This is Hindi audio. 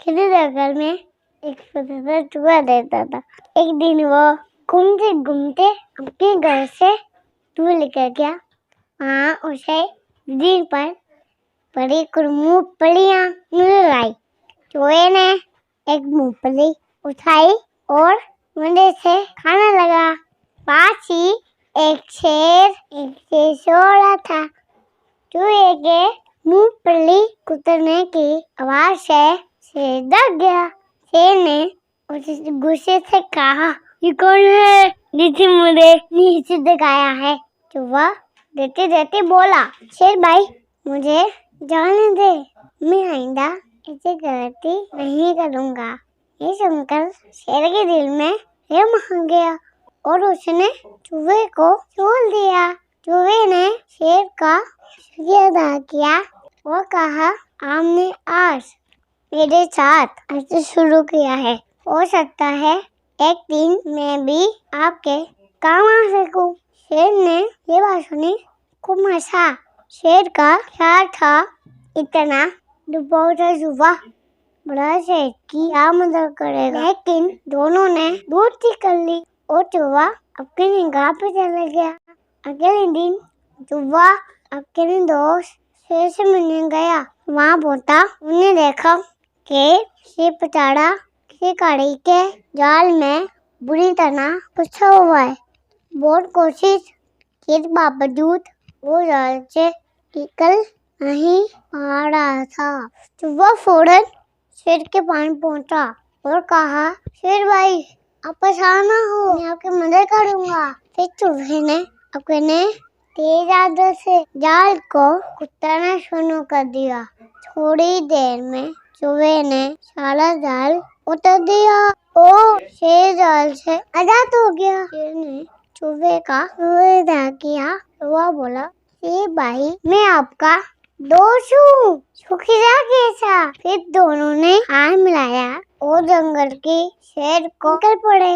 किसी जंगल में एक छोटा सा चूहा रहता था। एक दिन वो घूमते घूमते अपने घर से दूर लेकर गया। वहाँ उसे दिन पर बड़ी मूंगफलियाँ मिल आई। चूहे ने एक मूंगफली उठाई और मुंडे से खाने लगा। पास ही एक शेर सो रहा था। चूहे के मूंगफली कुतरने की आवाज से शेर डर गया। शेर ने उसे गुस्से से कहा, ये कौन है जिसे मुझे नीचे दिखाया है? चूहा डरते डरते बोला, शेर भाई मुझे जाने दे, मैं आइंदा ऐसी गलती नहीं करूँगा। ये सुनकर शेर के दिल में रहम आ गया और उसने चूहे को छोड़ दिया। चूहे ने शेर का शुक्रिया अदा किया और कहा, आपने आज मेरे साथ ऐसे शुरू किया है। हो सकता है एक दिन मैं भी आपके काम आ सकूं। शेर ने ये बात सुनी, खूब हंसा। शेर का ख्याल था इतना डुबोता चूहा बड़ा शेर की क्या मदद करेगा। लेकिन दोनों ने दोस्ती कर ली और चूहा अपनी निगाह पे चला गया। अगले दिन चूहा अपने दोस्त शेर से मिलने गया। वहाँ पहुंचा, उन्हें देखा कि शेर बेचारा किसी कड़ी के जाल में बुरी तरह फंसा हुआ है। बहुत कोशिश के बावजूद वो जाल से निकल नहीं पा रहा था। चूहा फौरन शेर के पास पहुंचा और कहा, शेर भाई आप परेशान ना हो, मैं आपकी मदद करूंगा। फिर चूहे ने अपने तेज आदत से जाल को कुतरना शुरू कर दिया। थोड़ी देर में चूहे ने सारा जाल उतार दिया और शेर जाल से आजाद हो गया। शेर ने चूहे का शुक्रिया किया। चूहा बोला, शेर भाई मैं आपका दोस्त हूँ, शुक्रिया कैसा? फिर दोनों ने हाथ मिलाया और जंगल के शेर को निकल पड़े।